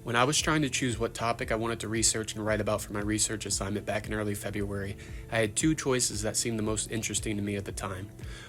When I was trying to choose what topic I wanted to research and write about for my research assignment back in early February, I had two choices that seemed the most interesting to me at the time.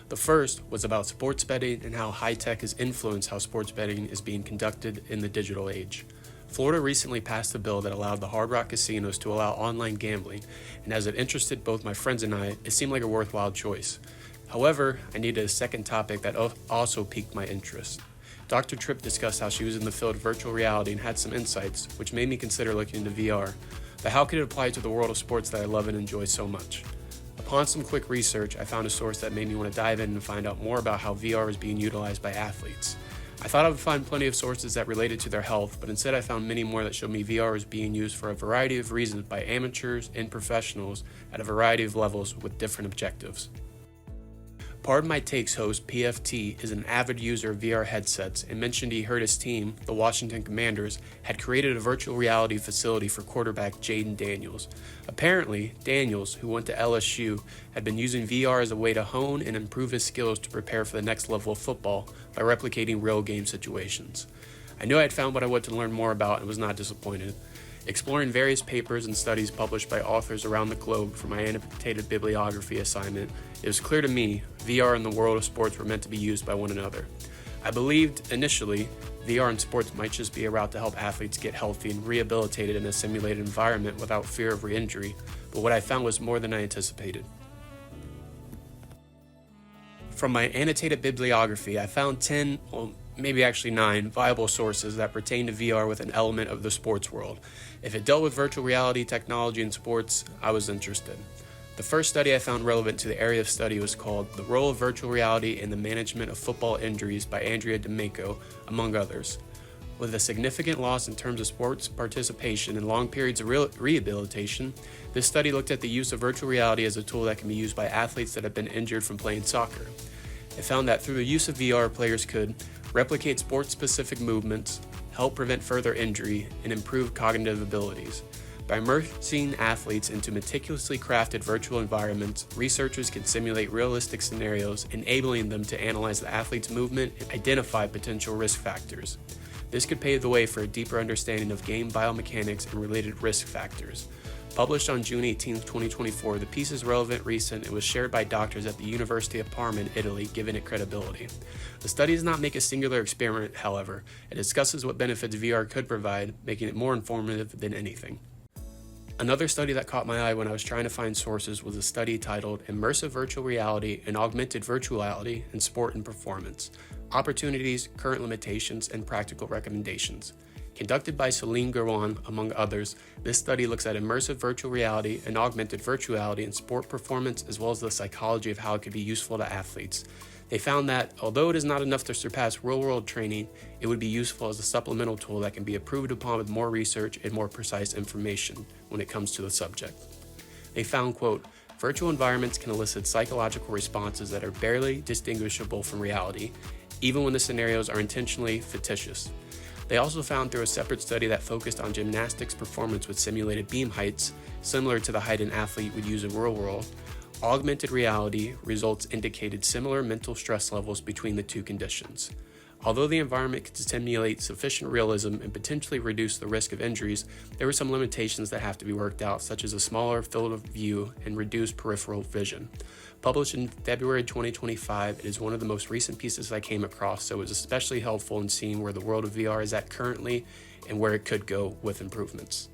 The first was about sports betting and how high tech has influenced how sports betting is being conducted in the digital age. Florida recently passed a bill that allowed the Hard Rock casinos to allow online gambling, and as it interested both my friends and I, it seemed like a worthwhile choice. However, I needed a second topic that also piqued my interest. Dr. Tripp discussed how she was in the field of virtual reality and had some insights, which made me consider looking into VR. But how could it apply to the world of sports that I love and enjoy so much? Upon some quick research, I found a source that made me want to dive in and find out more about how VR is being utilized by athletes. I thought I would find plenty of sources that related to their health, but instead I found many more that showed me VR is being used for a variety of reasons by amateurs and professionals at a variety of levels with different objectives. Pardon My Takes host PFT is an avid user of VR headsets and mentioned he heard his team, the Washington Commanders, had created a virtual reality facility for quarterback Jayden Daniels. Apparently, Daniels, who went to LSU, had been using VR as a way to hone and improve his skills to prepare for the next level of football by replicating real game situations. I knew I had found what I wanted to learn more about and was not disappointed. Exploring various papers and studies published by authors around the globe for my annotated bibliography assignment, it was clear to me VR and the world of sports were meant to be used by one another. I believed, initially, VR in sports might just be a route to help athletes get healthy and rehabilitated in a simulated environment without fear of re-injury, but what I found was more than I anticipated. From my annotated bibliography, I found 10, maybe actually 9, viable sources that pertain to VR with an element of the sports world. If it dealt with virtual reality technology in sports, I was interested. The first study I found relevant to the area of study was called The Role of Virtual Reality in the Management of Football Injuries by Andrea D'Amico, among others. With a significant loss in terms of sports participation and long periods of rehabilitation, this study looked at the use of virtual reality as a tool that can be used by athletes that have been injured from playing soccer. It found that through the use of VR, players could replicate sport-specific movements, help prevent further injury, and improve cognitive abilities. By immersing athletes into meticulously crafted virtual environments, researchers can simulate realistic scenarios, enabling them to analyze the athlete's movement and identify potential risk factors. This could pave the way for a deeper understanding of game biomechanics and related risk factors. Published on June 18, 2024, the piece is relevant, recent, and was shared by doctors at the University of Parma in Italy, giving it credibility. The study does not make a singular experiment, however. It discusses what benefits VR could provide, making it more informative than anything. Another study that caught my eye when I was trying to find sources was a study titled Immersive Virtual Reality and Augmented Virtuality in Sport and Performance: Opportunities, Current Limitations, and Practical Recommendations. Conducted by Celine Gerwan, among others, this study looks at immersive virtual reality and augmented virtuality in sport performance, as well as the psychology of how it could be useful to athletes. They found that, although it is not enough to surpass real-world training, it would be useful as a supplemental tool that can be improved upon with more research and more precise information when it comes to the subject. They found, quote, virtual environments can elicit psychological responses that are barely distinguishable from reality, even when the scenarios are intentionally fictitious. They also found through a separate study that focused on gymnastics performance with simulated beam heights, similar to the height an athlete would use in real world, augmented reality results indicated similar mental stress levels between the two conditions. Although the environment could simulate sufficient realism and potentially reduce the risk of injuries, there were some limitations that have to be worked out, such as a smaller field of view and reduced peripheral vision. Published in February 2025, it is one of the most recent pieces I came across, so it was especially helpful in seeing where the world of VR is at currently and where it could go with improvements.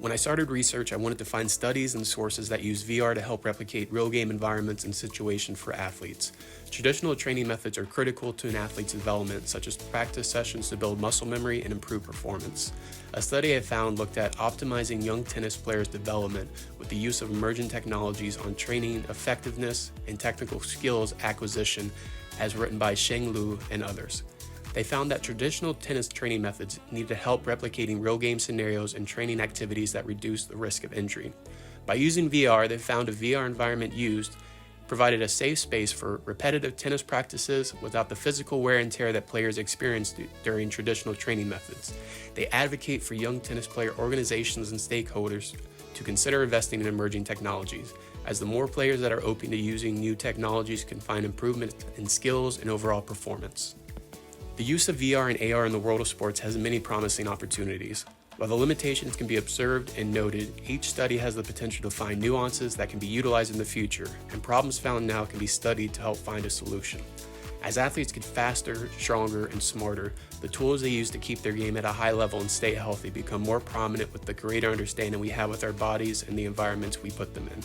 When I started research, I wanted to find studies and sources that use VR to help replicate real game environments and situations for athletes. Traditional training methods are critical to an athlete's development, such as practice sessions to build muscle memory and improve performance. A study I found looked at optimizing young tennis players' development with the use of emerging technologies on training effectiveness and technical skills acquisition, as written by Sheng Liu and others. They found that traditional tennis training methods needed help replicating real game scenarios and training activities that reduce the risk of injury. By using VR, they found a VR environment used provided a safe space for repetitive tennis practices without the physical wear and tear that players experience during traditional training methods. They advocate for young tennis player organizations and stakeholders to consider investing in emerging technologies, as the more players that are open to using new technologies can find improvement in skills and overall performance. The use of VR and AR in the world of sports has many promising opportunities. While the limitations can be observed and noted, each study has the potential to find nuances that can be utilized in the future, and problems found now can be studied to help find a solution. As athletes get faster, stronger, and smarter, the tools they use to keep their game at a high level and stay healthy become more prominent with the greater understanding we have with our bodies and the environments we put them in.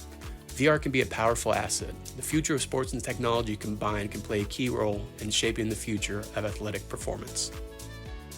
VR can be a powerful asset. The future of sports and technology combined can play a key role in shaping the future of athletic performance.